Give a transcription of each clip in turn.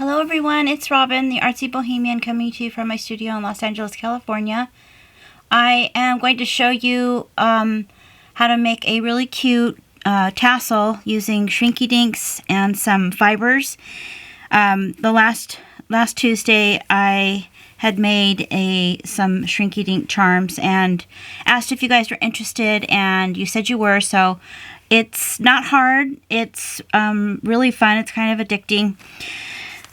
Hello everyone, it's Robin, the Artsy Bohemian, coming to you from my studio in Los Angeles, California. I am going to show you how to make a really cute tassel using shrinky dinks and some fibers. The last Tuesday I had made some shrinky dink charms and asked if you guys were interested, and you said you were, so it's not hard. It's really fun. It's kind of addicting.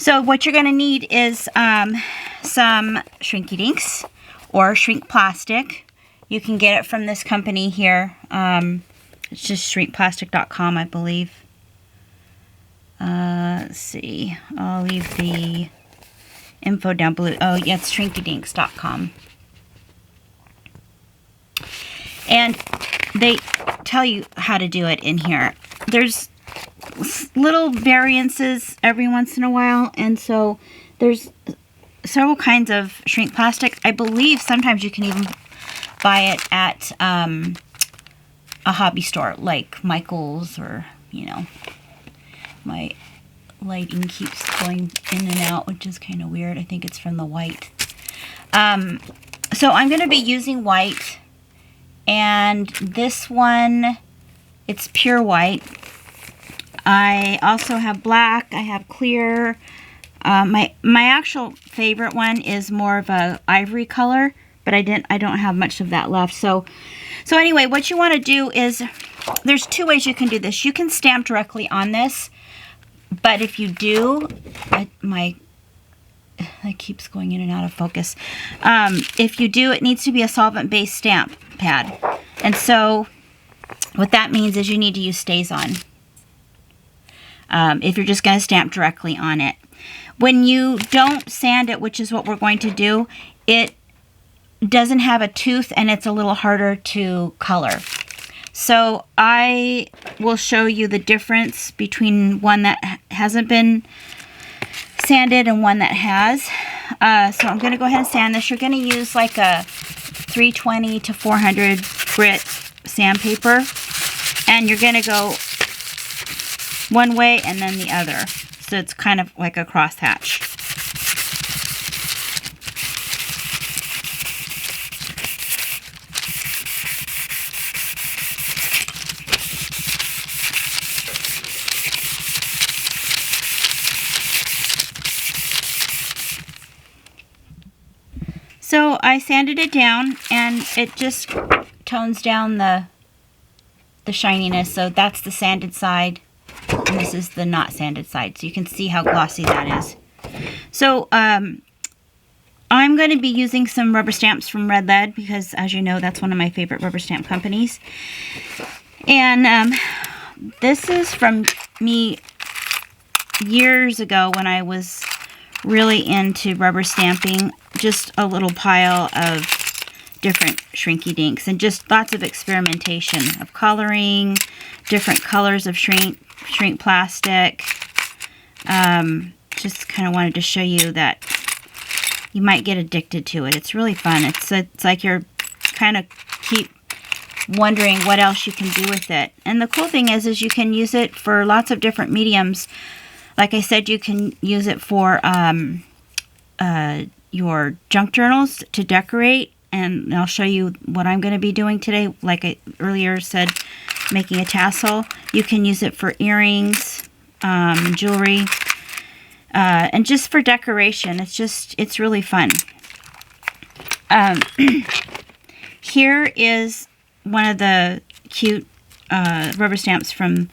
So what you're going to need is some shrinky dinks or shrink plastic. You can get it from this company here. It's just shrinkplastic.com, I believe. Let's see. I'll leave the info down below. Oh, yeah, it's shrintydinks.com. And they tell you how to do it in here. There's little variances every once in a while, and so there's several kinds of shrink plastic. I believe sometimes you can even buy it at a hobby store like Michael's, or, you know, my lighting keeps going in and out, which is kind of weird. I think it's from the white. So I'm going to be using white, and this one, it's pure white. I also have black, I have clear. My actual favorite one is more of a ivory color, but I don't have much of that left. So anyway, what you want to do is, there's two ways you can do this. You can stamp directly on this, but if you do, that keeps going in and out of focus. If you do, it needs to be a solvent-based stamp pad. And so what that means is you need to use Stazon. If you're just going to stamp directly on it. When you don't sand it, which is what we're going to do, it doesn't have a tooth and it's a little harder to color. So I will show you the difference between one that hasn't been sanded and one that has. So I'm going to go ahead and sand this. You're going to use like a 320 to 400 grit sandpaper, and you're going to go one way and then the other. So it's kind of like a crosshatch. So I sanded it down, and it just tones down the shininess. So that's the sanded side, and this is the not sanded side. So you can see how glossy that is. So I'm going to be using some rubber stamps from Red Lead, because as you know, that's one of my favorite rubber stamp companies. And this is from me years ago when I was really into rubber stamping. Just a little pile of different shrinky dinks and just lots of experimentation of coloring, different colors of shrink plastic. Just kind of wanted to show you that you might get addicted to it. It's really fun. It's like you're kind of keep wondering what else you can do with it. And the cool thing is you can use it for lots of different mediums. Like I said, you can use it for your junk journals to decorate, and I'll show you what I'm going to be doing today. Like I earlier said, making a tassel. You can use it for earrings, jewelry, and just for decoration. It's really fun. Here is one of the cute rubber stamps from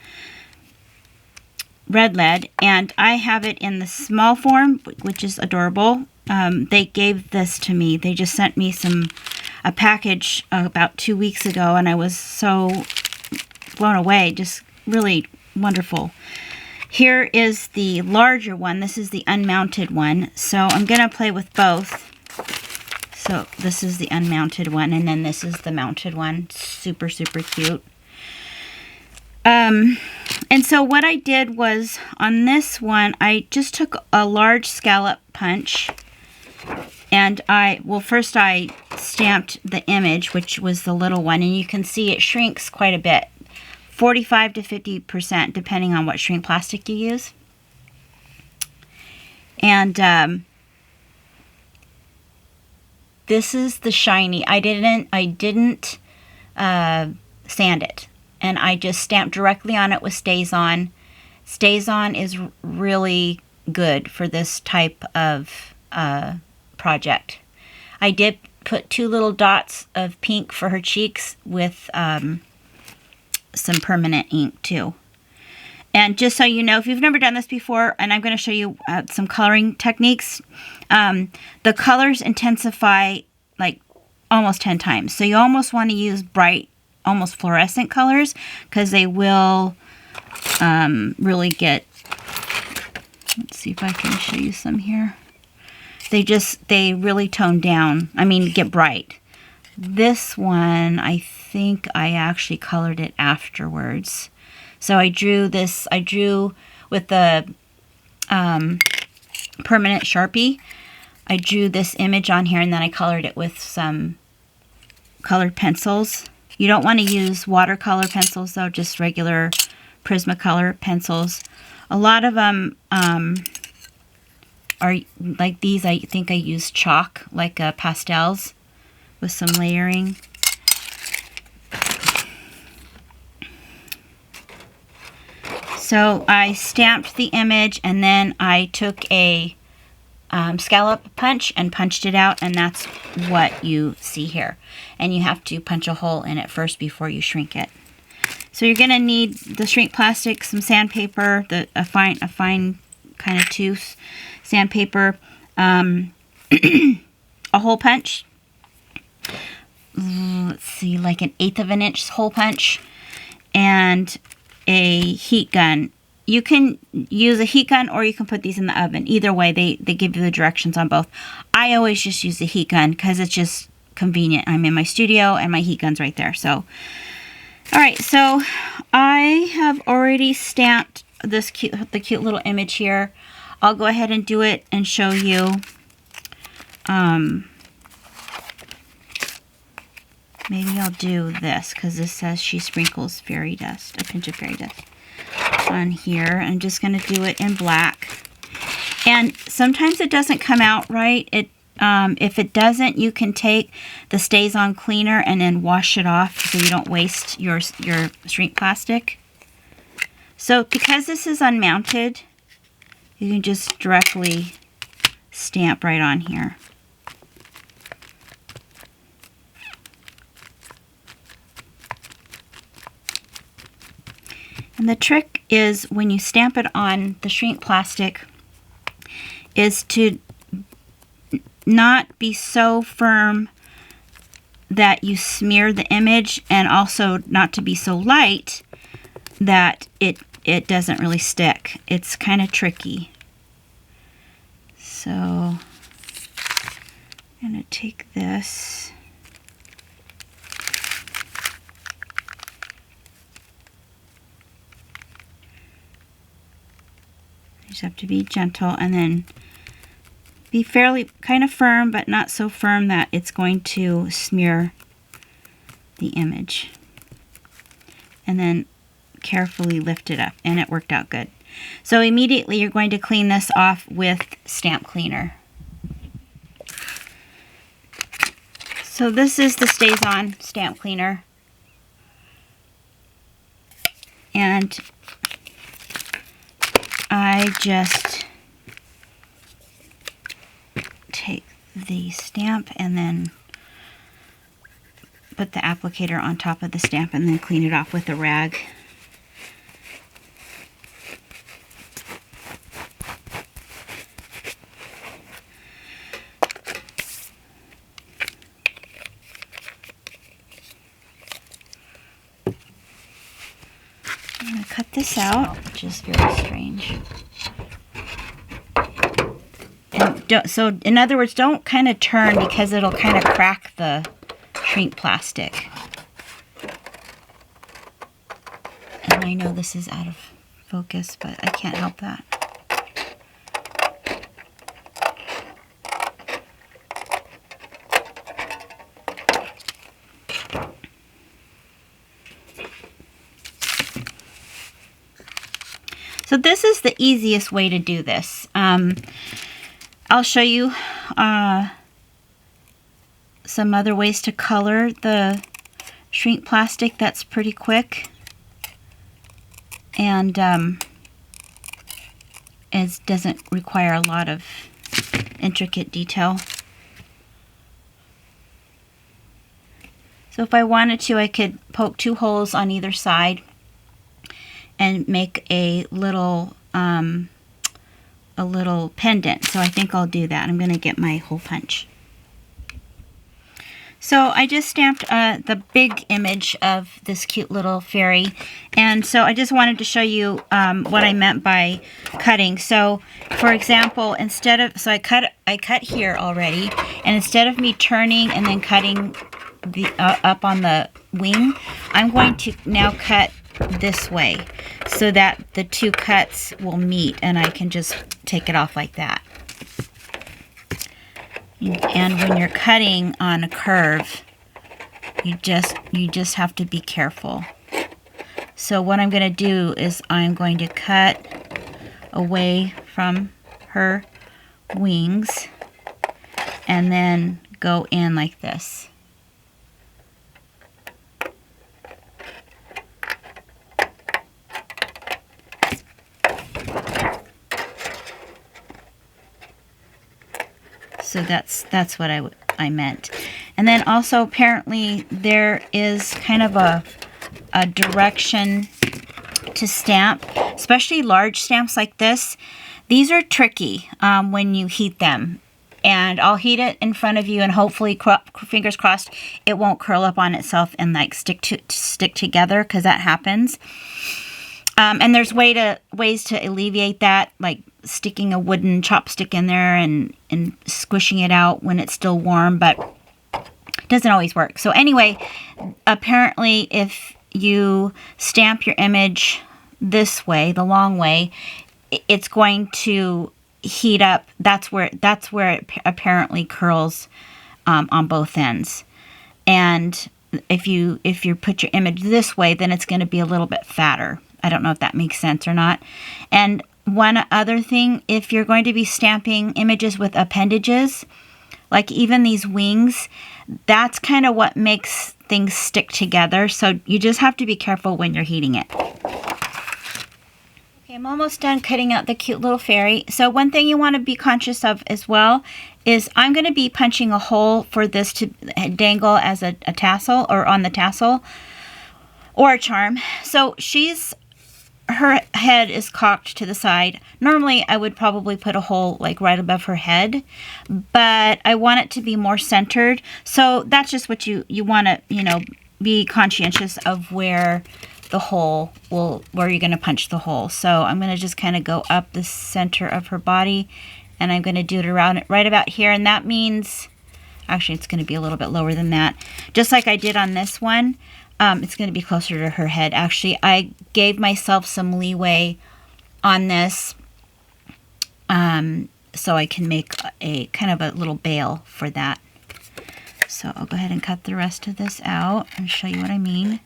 Red Lead, and I have it in the small form, which is adorable. They gave this to me. They just sent me a package about 2 weeks ago, and I was so blown away. Just really wonderful. Here is the larger one. This is the unmounted one. So I'm going to play with both. So this is the unmounted one, and then this is the mounted one. Super, super cute. And so what I did was, on this one, I just took a large scallop punch, and first I stamped the image, which was the little one, and you can see it shrinks quite a bit, 45 to 50%, depending on what shrink plastic you use. And this is the shiny. I didn't sand it, and I just stamped directly on it with Stazon. Stazon is really good for this type of project. I did put 2 little dots of pink for her cheeks with some permanent ink too. And just so you know, if you've never done this before, and I'm going to show you some coloring techniques, the colors intensify like almost 10 times. So you almost want to use bright, almost fluorescent colors, because they will really get, let's see if I can show you some here. They really tone down, get bright. This one, I think I actually colored it afterwards. So I drew with the permanent Sharpie. I drew this image on here, and then I colored it with some colored pencils. You don't want to use watercolor pencils though, just regular Prismacolor pencils. A lot of them are like these. I think I used chalk, like pastels with some layering. So I stamped the image, and then I took a scallop punch and punched it out, and that's what you see here. And you have to punch a hole in it first before you shrink it. So you're going to need the shrink plastic, some sandpaper, a fine kind of tooth sandpaper, a hole punch. Let's see, like an 1/8 of an inch hole punch, and a heat gun. You can use a heat gun, or you can put these in the oven. Either way, they give you the directions on both. I always just use the heat gun because it's just convenient. I'm in my studio and my heat gun's right there. So, all right, so I have already stamped the cute little image here. I'll go ahead and do it and show you. Maybe I'll do this because this says she sprinkles fairy dust, a pinch of fairy dust on here. I'm just going to do it in black. And sometimes it doesn't come out right. If it doesn't, you can take the Stazon cleaner and then wash it off so you don't waste your shrink plastic. So because this is unmounted, you can just directly stamp right on here. And the trick is when you stamp it on the shrink plastic is to not be so firm that you smear the image, and also not to be so light that it doesn't really stick. It's kind of tricky. So I'm going to take this. You just have to be gentle, and then be fairly kind of firm, but not so firm that it's going to smear the image. And then carefully lift it up, and it worked out good. So immediately you're going to clean this off with stamp cleaner. So this is the Stazon stamp cleaner. And I just take the stamp and then put the applicator on top of the stamp and then clean it off with a rag. I'm going to cut this out, which is very strange. And so in other words, don't kind of turn, because it'll kind of crack the shrink plastic. And I know this is out of focus, but I can't help that. So So this is the easiest way to do this. I'll show you some other ways to color the shrink plastic. That's pretty quick. And it doesn't require a lot of intricate detail. So if I wanted to, I could poke 2 holes on either side and make a little pendant. So I think I'll do that. I'm going to get my hole punch. So I just stamped the big image of this cute little fairy, and so I just wanted to show you what I meant by cutting. So for example, instead of, so I cut here already, and instead of me turning and then cutting the up on the wing, I'm going to now cut this way so that the 2 cuts will meet, and I can just take it off like that. And when you're cutting on a curve, you just have to be careful. So what I'm going to do is I'm going to cut away from her wings and then go in like this. So that's what I meant. And then also apparently there is kind of a direction to stamp, especially large stamps like this. These are tricky when you heat them. And I'll heat it in front of you, and hopefully, fingers crossed, it won't curl up on itself and like stick together, because that happens. And there's ways to alleviate that, like sticking a wooden chopstick in there and squishing it out when it's still warm, but it doesn't always work. So anyway, apparently if you stamp your image this way, the long way, it's going to heat up. That's where it apparently curls on both ends. And if you put your image this way, then it's going to be a little bit fatter. I don't know if that makes sense or not. And one other thing, if you're going to be stamping images with appendages, like even these wings, that's kind of what makes things stick together. So you just have to be careful when you're heating it. Okay, I'm almost done cutting out the cute little fairy. So one thing you want to be conscious of as well is I'm going to be punching a hole for this to dangle as a tassel, or on the tassel, or a charm. So her head is cocked to the side. Normally, I would probably put a hole like right above her head, but I want it to be more centered. So that's just what you want to, be conscientious of where the hole where you're going to punch the hole. So I'm going to just kind of go up the center of her body, and I'm going to do it around right about here. And that means, actually, it's going to be a little bit lower than that. Just like I did on this one. It's going to be closer to her head. Actually, I gave myself some leeway on this so I can make a kind of a little bail for that. So I'll go ahead and cut the rest of this out and show you what I mean.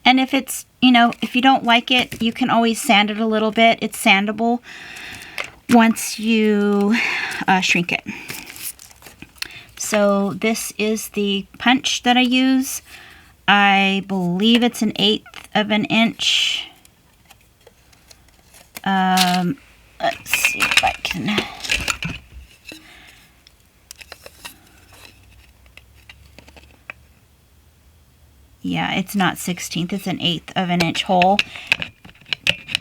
And if it's, if you don't like it, you can always sand it a little bit. It's sandable once you shrink it. So this is the punch that I use. I believe it's 1/8 of an inch. Let's see if I can... Yeah, it's not 1/16, it's 1/8 of an inch hole.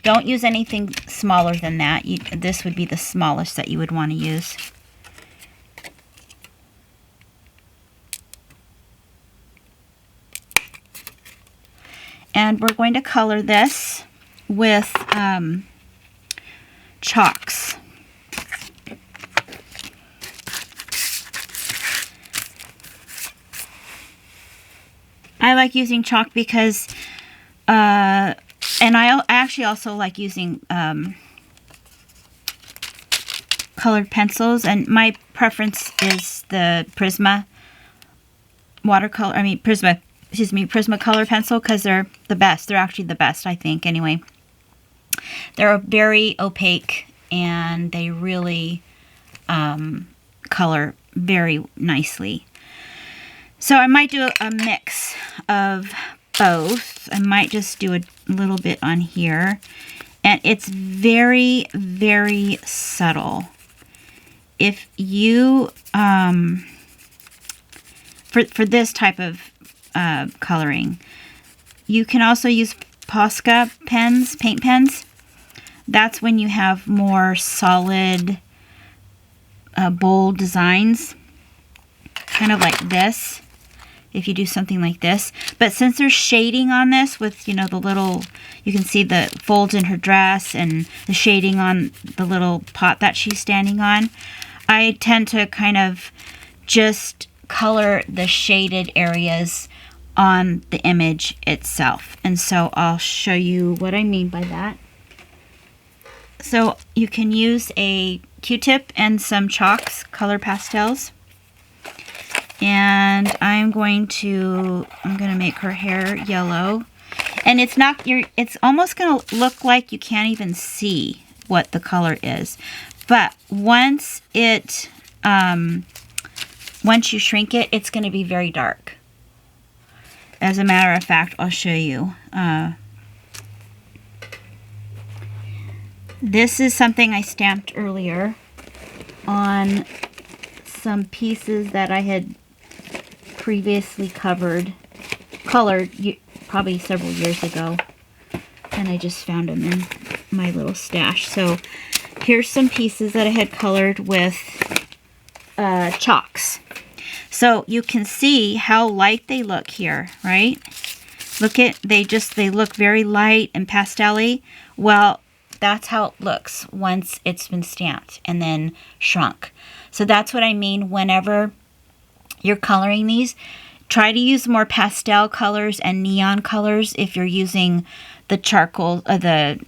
Don't use anything smaller than that. This would be the smallest that you would want to use. And we're going to color this with chalks. I like using chalk because, and I actually also like using colored pencils, and my preference is the Prisma watercolor, Prisma color pencil, because they're the best. They're actually the best, I think, anyway. They're very opaque, and they really color very nicely. So I might do a mix of both. I might just do a little bit on here. And it's very, very subtle. If you, for this type of coloring, you can also use Posca pens, paint pens. That's when you have more solid, bold designs, kind of like this, if you do something like this. But since there's shading on this with, you know, the little, you can see the folds in her dress and the shading on the little pot that she's standing on, I tend to kind of just color the shaded areas on the image itself. And so I'll show you what I mean by that. So you can use a Q-tip and some chalks, color pastels. And I'm going to make her hair yellow. And it's almost going to look like you can't even see what the color is. But once you shrink it, it's going to be very dark. As a matter of fact, I'll show you. This is something I stamped earlier on some pieces that I had previously colored probably several years ago, and I just found them in my little stash. So here's some pieces that I had colored with chalks. So you can see how light they look here, right? They look very light and pastel-y. Well, that's how it looks once it's been stamped and then shrunk. So that's what I mean whenever you're coloring these. Try to use more pastel colors and neon colors if you're using the charcoal, chalk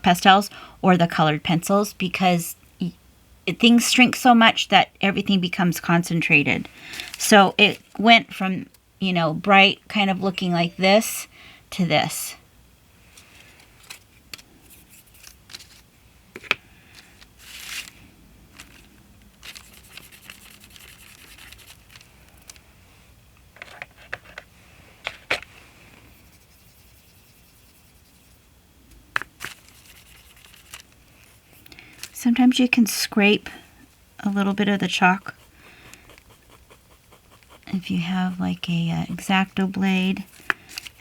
pastels, or the colored pencils, because things shrink so much that everything becomes concentrated. So it went from, you know, bright kind of looking like this to this. Sometimes you can scrape a little bit of the chalk if you have like a X-Acto blade,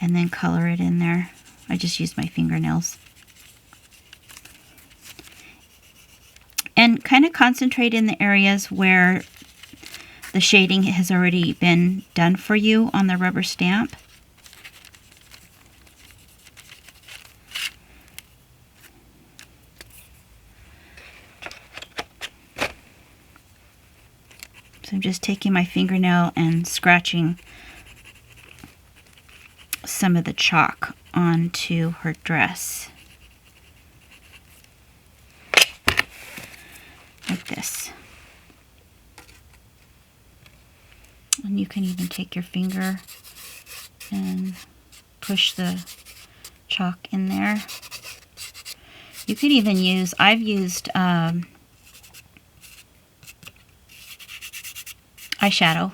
and then color it in there. I just use my fingernails. And kind of concentrate in the areas where the shading has already been done for you on the rubber stamp. So I'm just taking my fingernail and scratching some of the chalk onto her dress. Like this. And you can even take your finger and push the chalk in there. You could even use, I've used eyeshadow.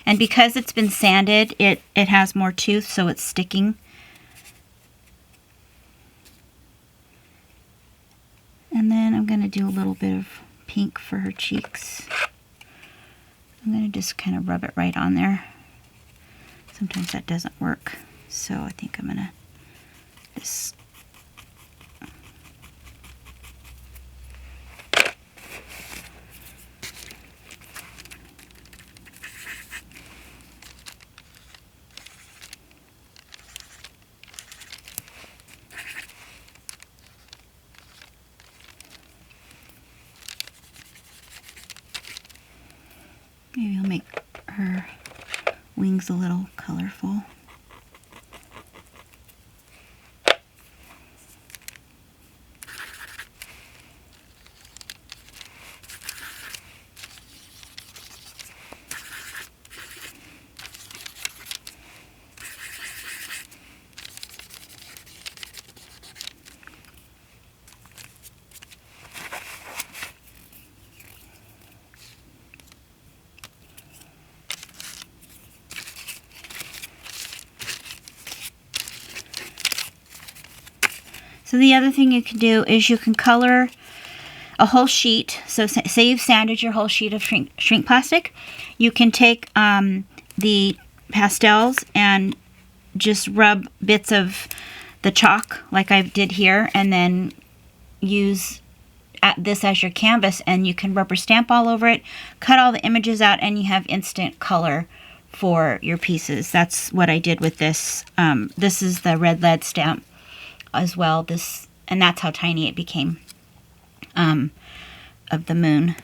And because it's been sanded, it has more tooth, so it's sticking. And then I'm going to do a little bit of pink for her cheeks. I'm going to just kind of rub it right on there. Sometimes that doesn't work, so I think I'm going to just wings a little colorful. So the other thing you can do is you can color a whole sheet. So say you've sanded your whole sheet of shrink plastic. You can take the pastels and just rub bits of the chalk like I did here, and then use this as your canvas, and you can rubber stamp all over it, cut all the images out, and you have instant color for your pieces. That's what I did with this. This is the red lead stamp as well, and that's how tiny it became, of the moon.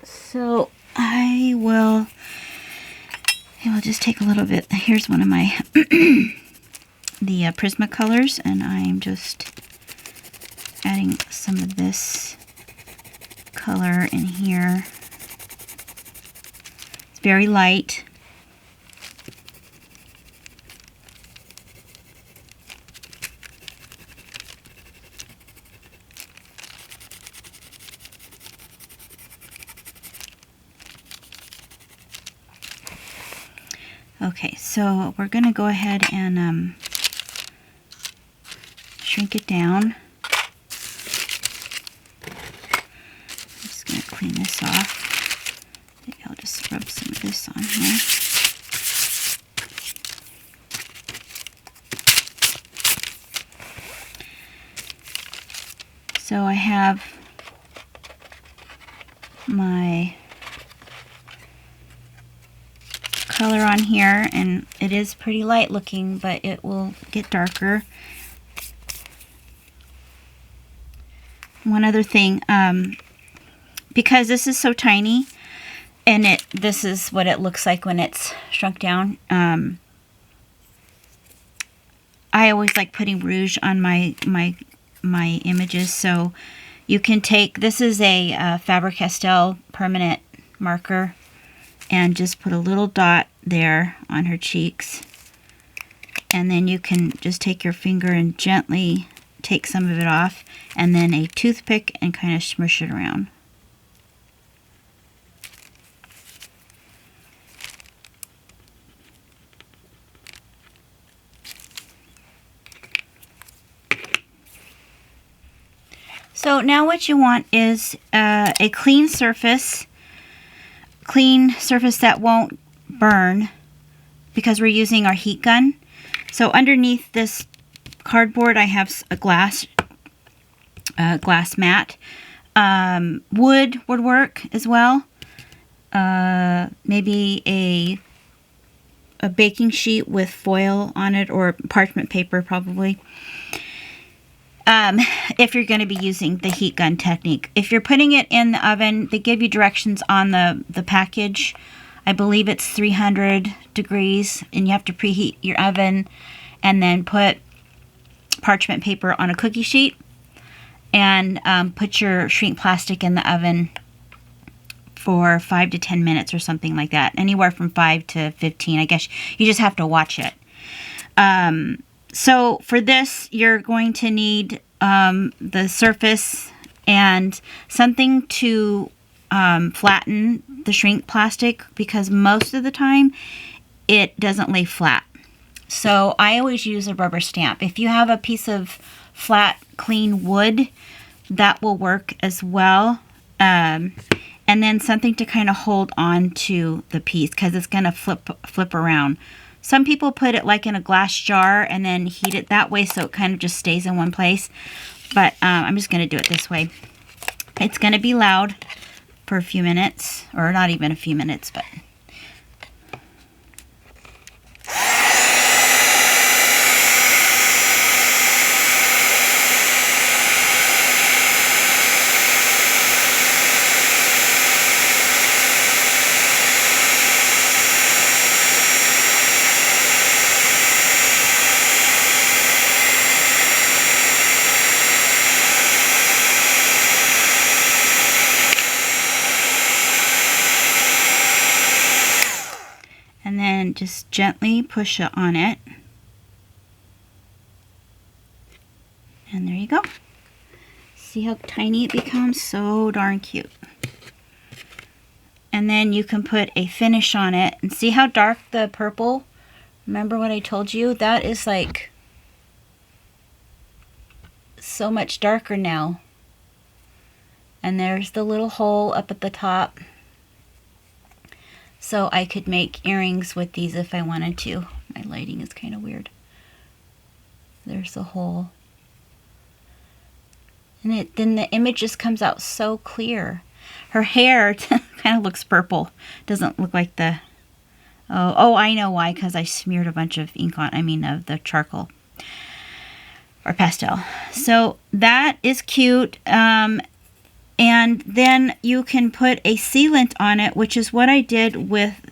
So I will just take a little bit. Here's one of my the Prismacolors, and I'm just adding some of this color in here. It's very light. Okay, so we're going to go ahead and shrink it down. I'm just going to clean this off. Maybe I'll just rub some of this on here. So I have my color on here, and it is pretty light looking, but it will get darker. One other thing, because this is so tiny, and this is what it looks like when it's shrunk down. I always like putting rouge on my images, so you can take, this is a Faber-Castell permanent marker, and just put a little dot there on her cheeks, and then you can just take your finger and gently take some of it off, and then a toothpick and kind of smush it around. So now what you want is a clean surface that won't burn, because we're using our heat gun. So underneath this cardboard I have a glass mat. Wood would work as well. Maybe a baking sheet with foil on it, or parchment paper probably. If you're going to be using the heat gun technique. If you're putting it in the oven, they give you directions on the package. I believe it's 300 degrees, and you have to preheat your oven, and then put parchment paper on a cookie sheet, and put your shrink plastic in the oven for 5 to 10 minutes or something like that. Anywhere from 5 to 15. I guess you just have to watch it. So for this, you're going to need the surface and something to flatten the shrink plastic, because most of the time it doesn't lay flat. So I always use a rubber stamp. If you have a piece of flat, clean wood, that will work as well. And then something to kind of hold on to the piece, because it's going to flip around. Some people put it like in a glass jar and then heat it that way, so it kind of just stays in one place. But I'm just going to do it this way. It's going to be loud for a few minutes, or not even a few minutes, but... then just gently push it on it. And there you go. See how tiny it becomes? So darn cute. And then you can put a finish on it. And see how dark the purple? Remember what I told you? That is like so much darker now. And there's the little hole up at the top. So I could make earrings with these if I wanted to. My lighting is kind of weird. There's the hole. And then the image just comes out so clear. Her hair kind of looks purple. Doesn't look like the... Oh, I know why. Because I smeared a bunch of ink on... of the charcoal. Or pastel. So that is cute. And then you can put a sealant on it, which is what I did with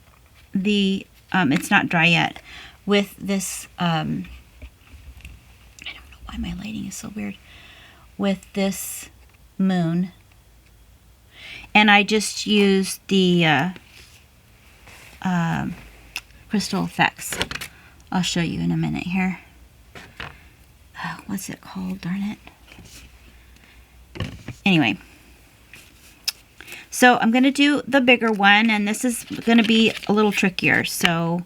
the... it's not dry yet. With this... I don't know why my lighting is so weird. With this moon. And I just used the Crystal Effects. I'll show you in a minute here. What's it called? Darn it. Anyway. So I'm going to do the bigger one. And this is going to be a little trickier. So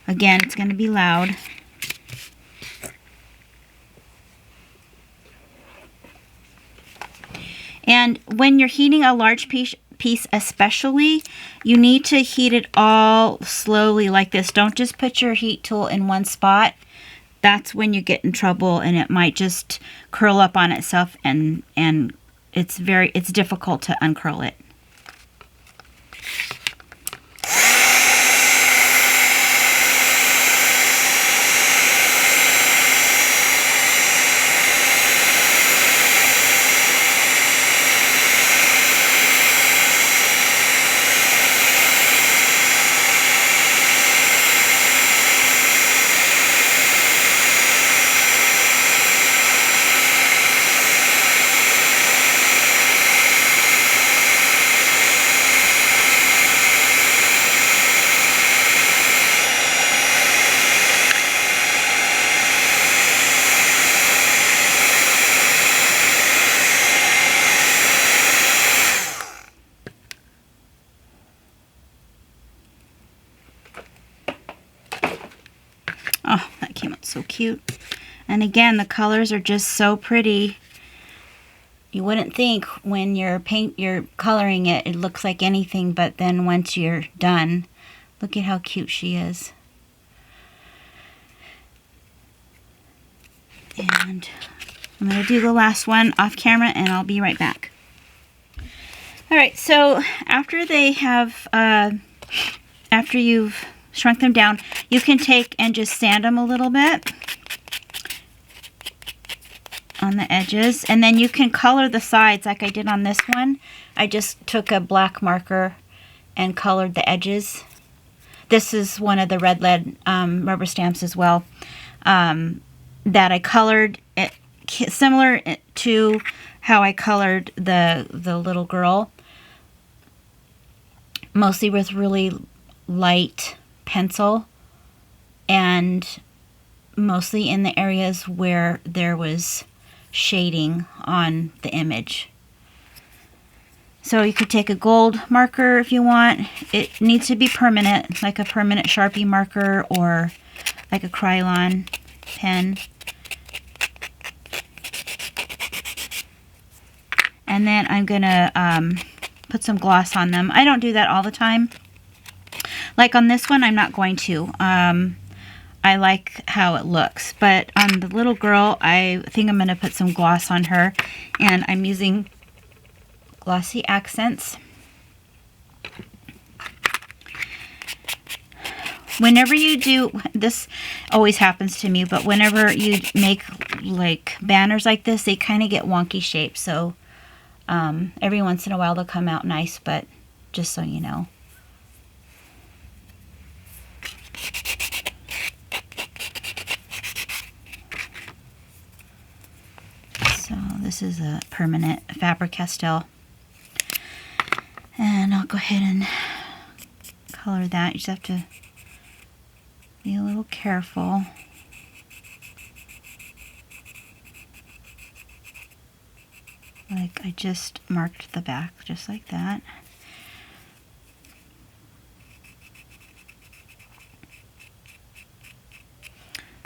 again, it's going to be loud. And when you're heating a large piece especially, you need to heat it all slowly like this. Don't just put your heat tool in one spot. That's when you get in trouble, and it might just curl up on itself, and it's difficult to uncurl it. Oh, that came out so cute. And again, the colors are just so pretty. You wouldn't think when you're coloring it, it looks like anything, but then once you're done, look at how cute she is. And I'm going to do the last one off camera, and I'll be right back. Alright, so after they have, after you've shrunk them down, you can take and just sand them a little bit on the edges, and then you can color the sides like I did on this one. I just took a black marker and colored the edges. This is one of the red lead rubber stamps as well, that I colored it similar to how I colored the little girl, mostly with really light pencil, and mostly in the areas where there was shading on the image. So you could take a gold marker if you want. It needs to be permanent, like a permanent Sharpie marker or like a Krylon pen. And then I'm gonna put some gloss on them. I don't do that all the time. Like on this one, I'm not going to. I like how it looks. But on the little girl, I think I'm going to put some gloss on her. And I'm using Glossy Accents. Whenever you do, this always happens to me, but whenever you make like banners like this, they kind of get wonky shapes. So every once in a while they'll come out nice, but just so you know. So this is a permanent Faber-Castell. And I'll go ahead and color that. You just have to Be a little careful. Like I just marked the back, just like that.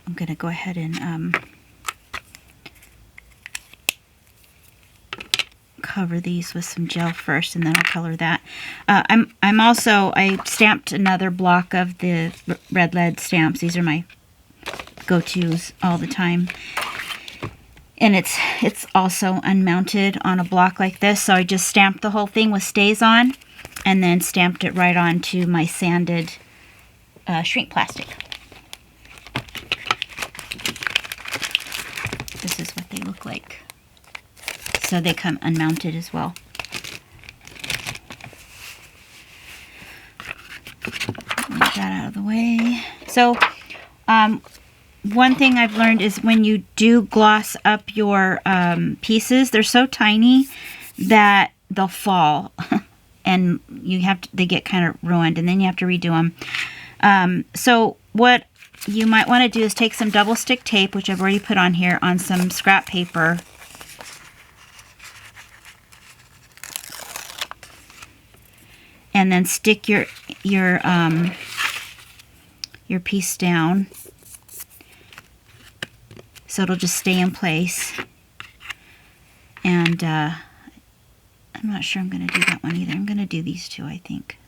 I'm going to go ahead and cover these with some gel first, and then I'll color that. I stamped another block of the red lead stamps. These are my go-tos all the time. And it's also unmounted on a block like this, so I just stamped the whole thing with Stazon and then stamped it right onto my sanded shrink plastic. This is what they look like. So they come unmounted as well. Move that out of the way. So, one thing I've learned is when you do gloss up your pieces, they're so tiny that they'll fall, and they get kind of ruined, and then you have to redo them. So what you might want to do is take some double stick tape, which I've already put on here, on some scrap paper. And then stick your piece down, so it'll just stay in place. And I'm not sure I'm going to do that one either. I'm going to do these two, I think.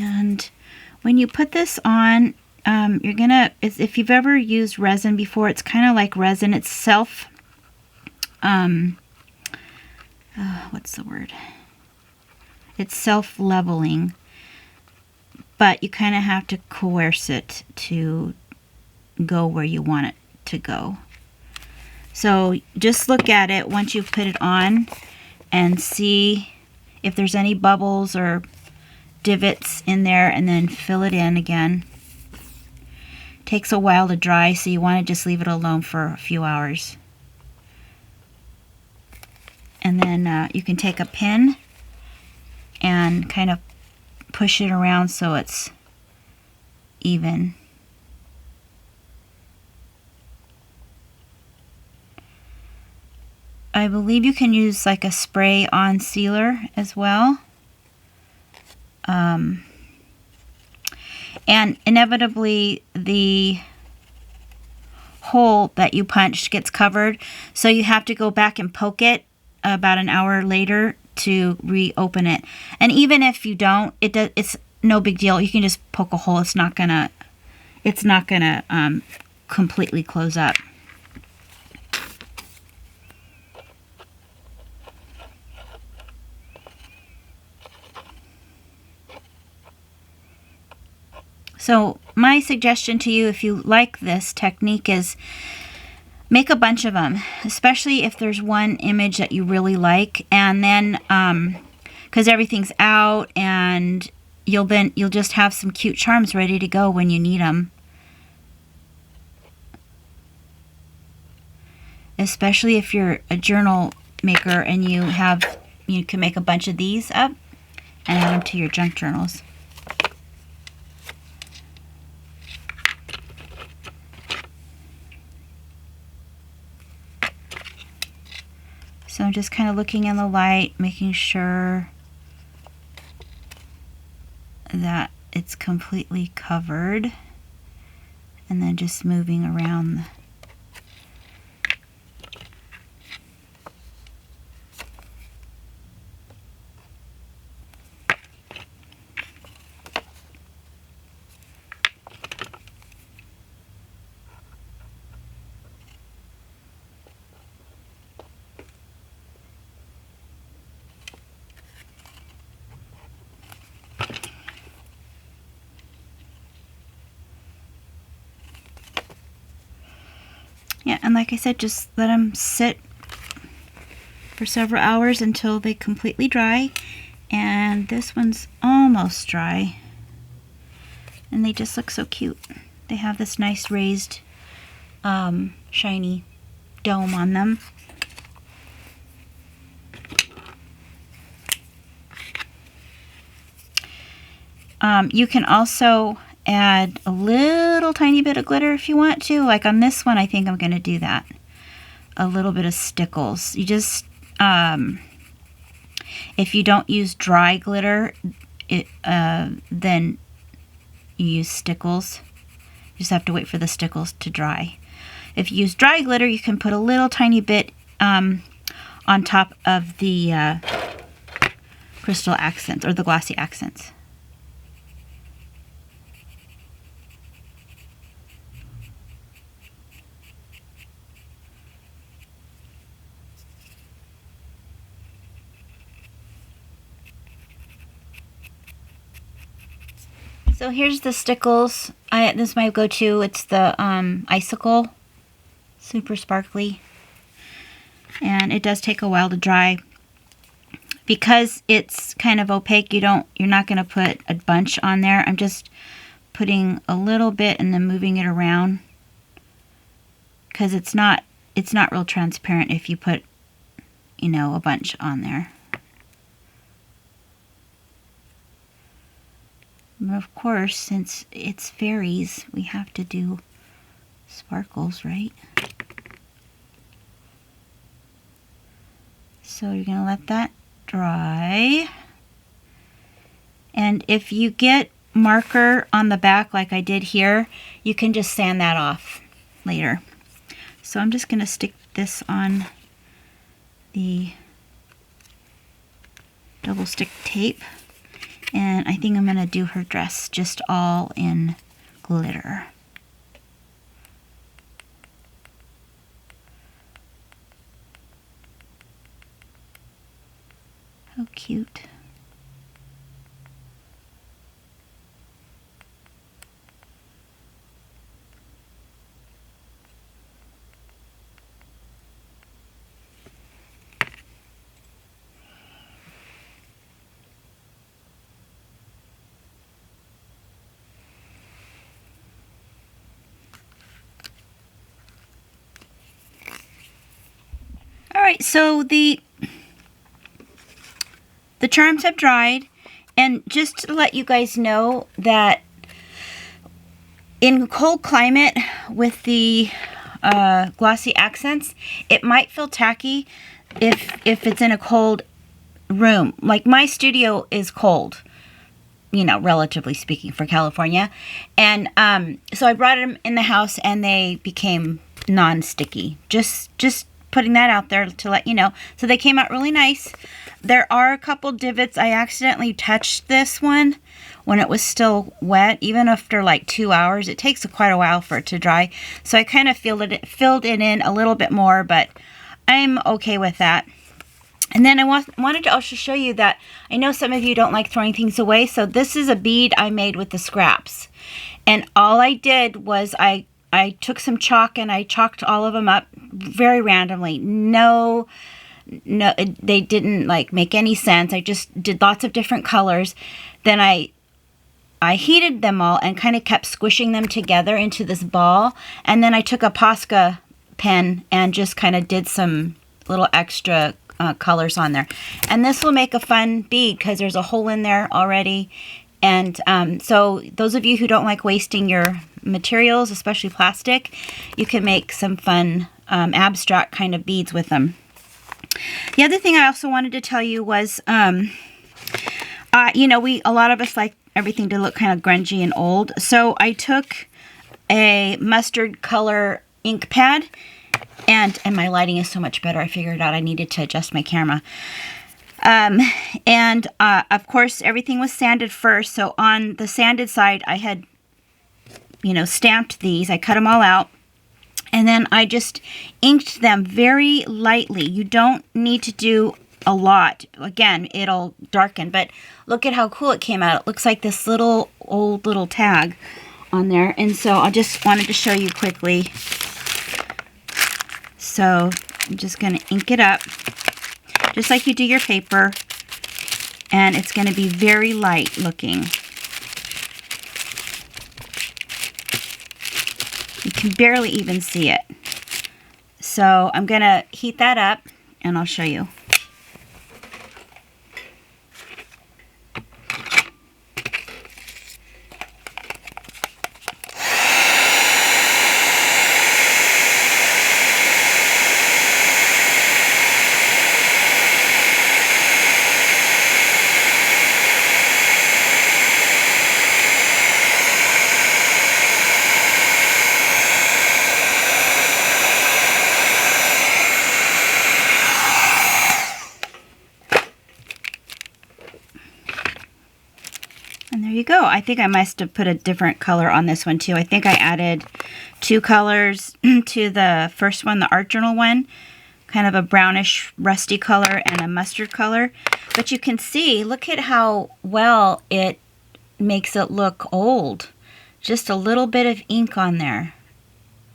And when you put this on, you're gonna, if you've ever used resin before, it's kind of like resin. It's what's the word? It's self-leveling, but you kind of have to coerce it to go where you want it to go. So just look at it once you've put it on and see if there's any bubbles or divots in there, and then fill it in again. Takes a while to dry, so you want to just leave it alone for a few hours. And then you can take a pin and kind of push it around so it's even. I believe you can use like a spray-on sealer as well. And inevitably the hole that you punched gets covered, so you have to go back and poke it about an hour later to reopen it. And even if you don't, it's no big deal. You can just poke a hole. It's not gonna completely close up. So my suggestion to you, if you like this technique, is make a bunch of them, especially if there's one image that you really like, and then because everything's out, and you'll just have some cute charms ready to go when you need them. Especially if you're a journal maker and you can make a bunch of these up and add them to your junk journals. So I'm just kind of looking in the light, making sure that it's completely covered, and then just moving around. Yeah, and like I said, just let them sit for several hours until they completely dry. And this one's almost dry. And they just look so cute. They have this nice raised, shiny dome on them. You can also add a little tiny bit of glitter if you want to. Like on this one, I think I'm going to do that. A little bit of stickles. You just, if you don't use dry glitter, then you use stickles. You just have to wait for the stickles to dry. If you use dry glitter, you can put a little tiny bit on top of the crystal accents or the glossy accents. So here's the stickles. This is my go-to. It's the icicle, super sparkly, and it does take a while to dry. Because it's kind of opaque, you're not going to put a bunch on there. I'm just putting a little bit and then moving it around, because it's not real transparent if you put, a bunch on there. But of course, since it's fairies, we have to do sparkles, right? So you're going to let that dry. And if you get marker on the back like I did here, you can just sand that off later. So I'm just going to stick this on the double stick tape. And I think I'm going to do her dress just all in glitter. How cute. Alright, so the charms have dried, and just to let you guys know that in cold climate with the glossy accents, it might feel tacky if it's in a cold room. Like my studio is cold, relatively speaking, for California. And so I brought them in the house and they became non-sticky. Just putting that out there to let you know. So they came out really nice. There are a couple divots. I accidentally touched this one when it was still wet. Even after like 2 hours, it takes quite a while for it to dry. So I kind of filled it in a little bit more, but I'm okay with that. And then I wanted to also show you that I know some of you don't like throwing things away. So this is a bead I made with the scraps. And all I did was I took some chalk and I chalked all of them up very randomly. No, they didn't make any sense. I just did lots of different colors. Then I heated them all and kind of kept squishing them together into this ball. And then I took a Posca pen and just kind of did some little extra colors on there. And this will make a fun bead because there's a hole in there already. And so those of you who don't like wasting your materials, especially plastic, you can make some fun abstract kind of beads with them. The other thing I also wanted to tell you was, a lot of us like everything to look kind of grungy and old. So I took a mustard color ink pad, and my lighting is so much better. I figured out I needed to adjust my camera. Of course, everything was sanded first. So on the sanded side, I had, stamped these. I cut them all out. And then I just inked them very lightly. You don't need to do a lot. Again, it'll darken. But look at how cool it came out. It looks like this old little tag on there. And so I just wanted to show you quickly. So I'm just going to ink it up. just like you do your paper. And it's going to be very light looking. You can barely even see it. So I'm going to heat that up and I'll show you. And there you go. I think I must have put a different color on this one too. I think I added 2 colors to the first one, the art journal one. Kind of a brownish rusty color and a mustard color. But you can see, look at how well it makes it look old. Just a little bit of ink on there.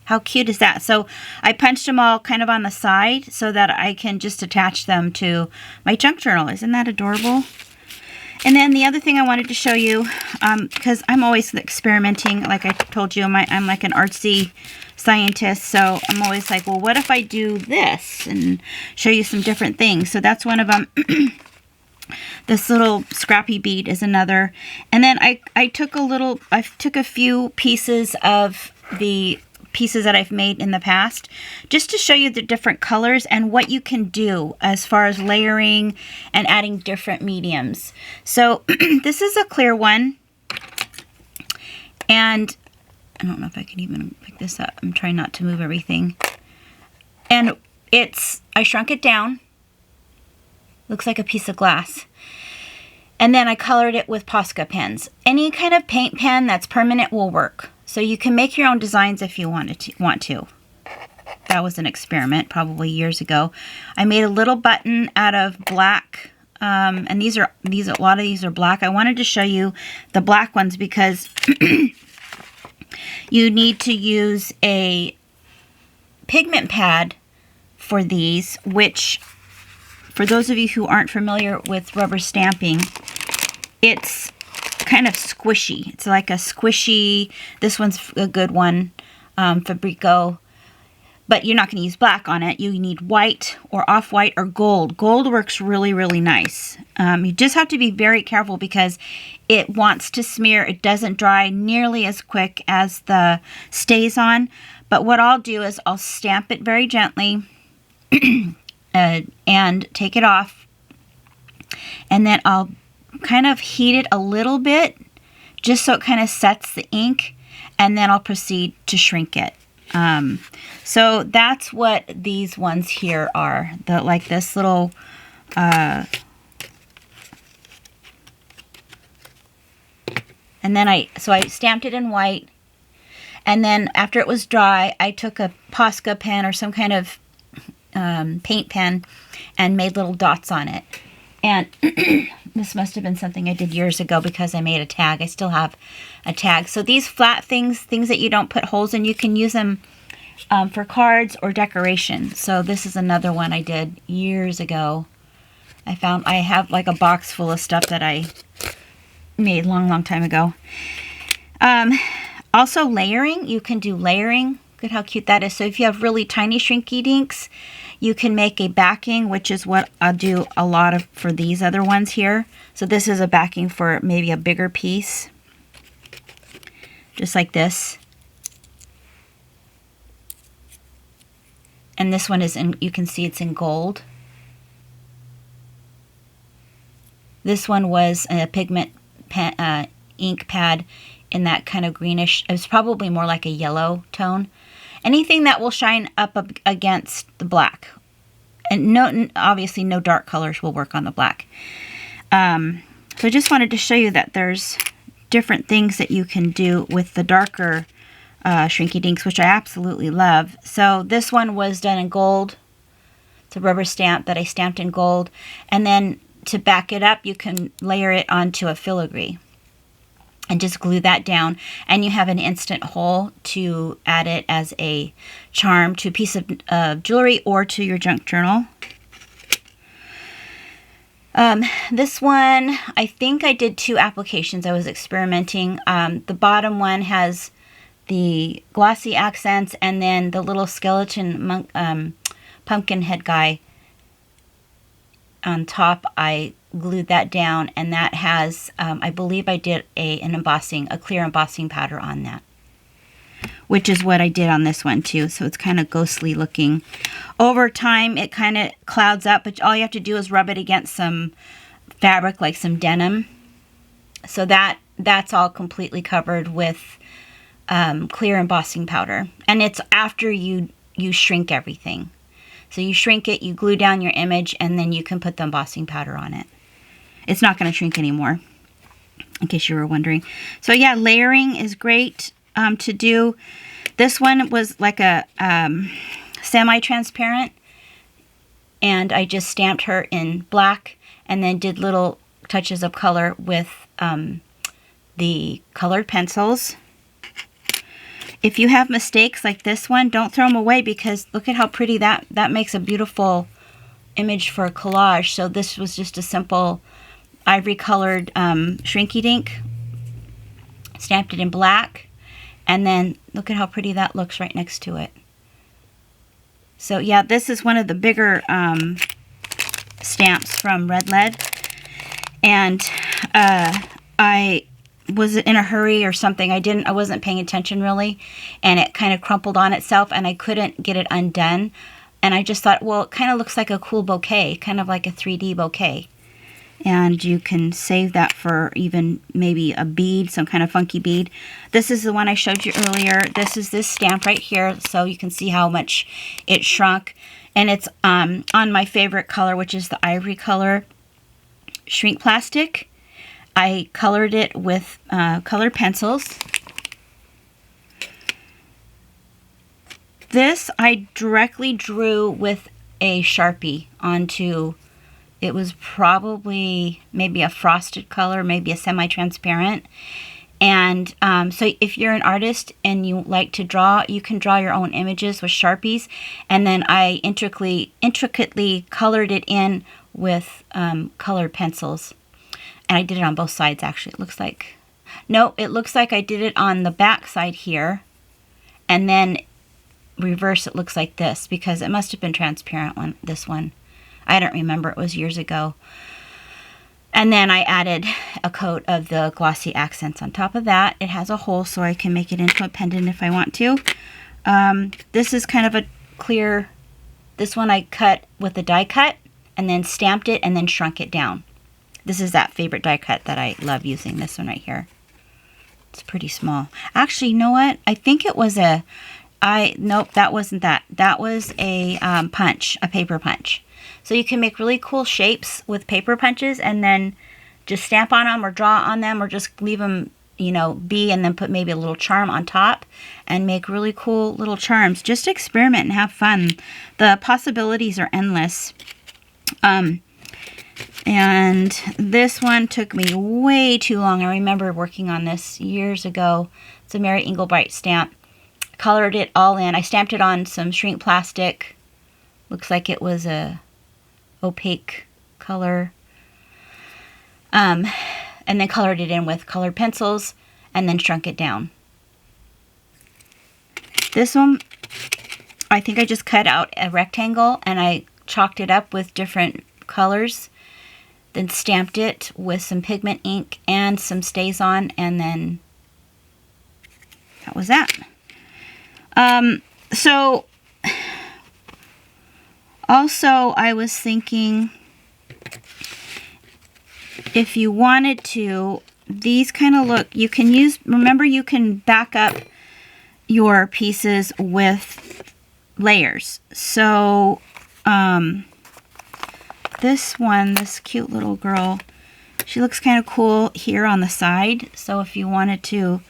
How cute is that? So I punched them all kind of on the side so that I can just attach them to my junk journal. Isn't that adorable? And then the other thing I wanted to show you, because I'm always experimenting, like I told you, I'm like an artsy scientist, so I'm always like, well, what if I do this? And show you some different things. So that's one of them. This little scrappy bead is another. And then I took a few pieces of the pieces that I've made in the past, just to show you the different colors and what you can do as far as layering and adding different mediums. So this is a clear one, and I don't know if I can even pick this up. I'm trying not to move everything. And I shrunk it down. Looks like a piece of glass. And then I colored it with Posca pens. Any kind of paint pen that's permanent will work. So you can make your own designs if you want to. That was an experiment probably years ago. I made a little button out of black, and a lot of these are black. I wanted to show you the black ones because you need to use a pigment pad for these, which for those of you who aren't familiar with rubber stamping, it's kind of squishy. It's like a squishy, this one's a good one, Fabrico, but you're not going to use black on it. You need white or off-white or gold. Gold works really, really nice. You just have to be very careful because it wants to smear. It doesn't dry nearly as quick as the Stazon, but what I'll do is I'll stamp it very gently and take it off, and then I'll kind of heat it a little bit just so it kind of sets the ink, and then I'll proceed to shrink it. So that's what these ones here are, like this little and then I stamped it in white, and then after it was dry I took a Posca pen or some kind of paint pen and made little dots on it. And this must have been something I did years ago because I made a tag. I still have a tag. So these flat things that you don't put holes in, you can use them for cards or decoration. So this is another one I did years ago. I have like a box full of stuff that I made long time ago. Also layering, you can do layering. Look at how cute that is. So if you have really tiny shrinky dinks, you can make a backing, which is what I'll do a lot of for these other ones here. So this is a backing for maybe a bigger piece, just like this. And this one is in, you can see it's in gold. This one was a pigment ink pad in that kind of greenish. It was probably more like a yellow tone. Anything that will shine up against the black. And obviously no dark colors will work on the black. So I just wanted to show you that there's different things that you can do with the darker shrinky dinks, which I absolutely love. So this one was done in gold. It's a rubber stamp that I stamped in gold. And then to back it up, you can layer it onto a filigree and just glue that down, and you have an instant hole to add it as a charm to a piece of jewelry or to your junk journal. This one, I think I did 2 applications. I was experimenting. The bottom one has the glossy accents, and then the little skeleton pumpkin head guy on top, I glued that down, and that has, I believe I did a clear embossing powder on that, which is what I did on this one too. So it's kind of ghostly looking. Over time, it kind of clouds up, but all you have to do is rub it against some fabric, like some denim. So that's all completely covered with clear embossing powder. And it's after you shrink everything. So you shrink it, you glue down your image, and then you can put the embossing powder on it. It's not going to shrink anymore, in case you were wondering. So yeah, layering is great to do. This one was like a semi-transparent, and I just stamped her in black and then did little touches of color with the colored pencils. If you have mistakes like this one, don't throw them away, because look at how pretty that makes a beautiful image for a collage. So this was just a simple ivory colored shrinky dink. Stamped it in black, and then look at how pretty that looks right next to it. So yeah, this is one of the bigger stamps from Red Lead, and I was in a hurry or something. I wasn't paying attention really, and it kind of crumpled on itself, and I couldn't get it undone. And I just thought, well, it kind of looks like a cool bouquet, kind of like a 3D bouquet. And you can save that for even maybe a bead, some kind of funky bead. This is the one I showed you earlier. This is this stamp right here, so you can see how much it shrunk. And it's on my favorite color, which is the ivory color shrink plastic. I colored it with colored pencils. This I directly drew with a Sharpie onto, it was probably maybe a frosted color, maybe a semi-transparent. And so if you're an artist and you like to draw, you can draw your own images with Sharpies. And then I intricately colored it in with colored pencils. And I did it on both sides, actually. It looks like, no, it looks like I did it on the back side here, and then reverse, it looks like this, because it must have been transparent this one. I don't remember, it was years ago. And then I added a coat of the glossy accents on top of that. It has a hole, so I can make it into a pendant if I want to. This is kind of a clear, this one I cut with a die cut, and then stamped it, and then shrunk it down. This is that favorite die cut that I love using, this one right here. It's pretty small. Actually, you know what? I think it was nope, that wasn't that. That was a punch, a paper punch. So you can make really cool shapes with paper punches, and then just stamp on them or draw on them, or just leave them, you know, be, and then put maybe a little charm on top and make really cool little charms. Just experiment and have fun. The possibilities are endless. And this one took me way too long. I remember working on this years ago. It's a Mary Englebright stamp. Colored it all in. I stamped it on some shrink plastic. Looks like it was a opaque color. And then colored it in with colored pencils, and then shrunk it down. This one, I think I just cut out a rectangle, and I chalked it up with different colors. Then stamped it with some pigment ink and some Stazon, and then that was that. So also I was thinking, if you wanted to, these kind of look, you can use, remember you can back up your pieces with layers. So this one, this cute little girl, she looks kind of cool here on the side. So if you wanted to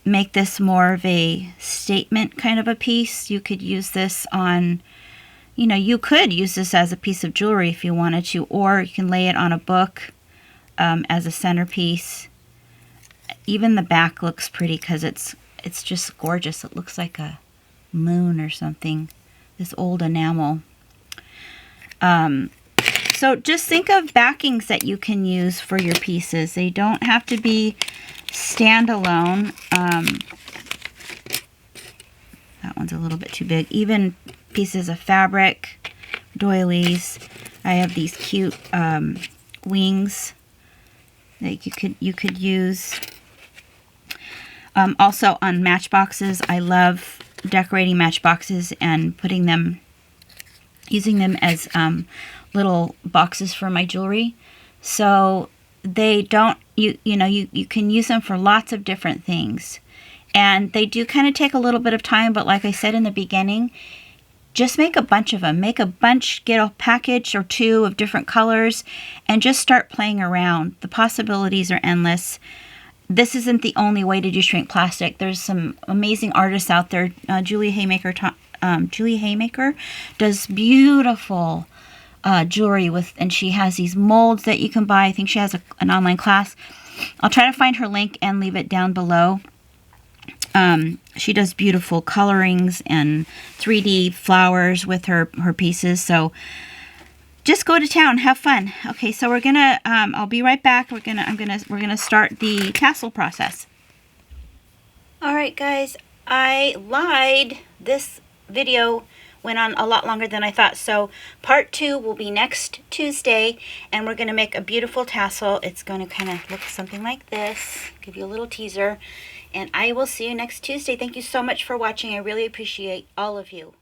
make this more of a statement kind of a piece, you could use this on, you know, you could use this as a piece of jewelry if you wanted to, or you can lay it on a book as a centerpiece. Even the back looks pretty because it's just gorgeous. It looks like a moon or something, this old enamel. So just think of backings that you can use for your pieces. They don't have to be standalone. That one's a little bit too big. Even pieces of fabric, doilies. I have these cute wings that you could use. Also on matchboxes, I love decorating matchboxes and using them as little boxes for my jewelry. So they don't, you can use them for lots of different things. And they do kind of take a little bit of time, but like I said in the beginning, just make a bunch of them. Make a bunch, get a package or two of different colors, and just start playing around. The possibilities are endless. This isn't the only way to do shrink plastic. There's some amazing artists out there. Julie Haymaker does beautiful jewelry and she has these molds that you can buy. I think she has an online class. I'll try to find her link and leave it down below. She does beautiful colorings and 3D flowers with her pieces. So just go to town, have fun. Okay, so we're gonna I'll be right back. We're gonna start the tassel process. All right, guys, I lied. This video went on a lot longer than I thought. So part 2 will be next Tuesday, and we're gonna make a beautiful tassel. It's gonna kind of look something like this. Give you a little teaser, and I will see you next Tuesday. Thank you so much for watching. I really appreciate all of you.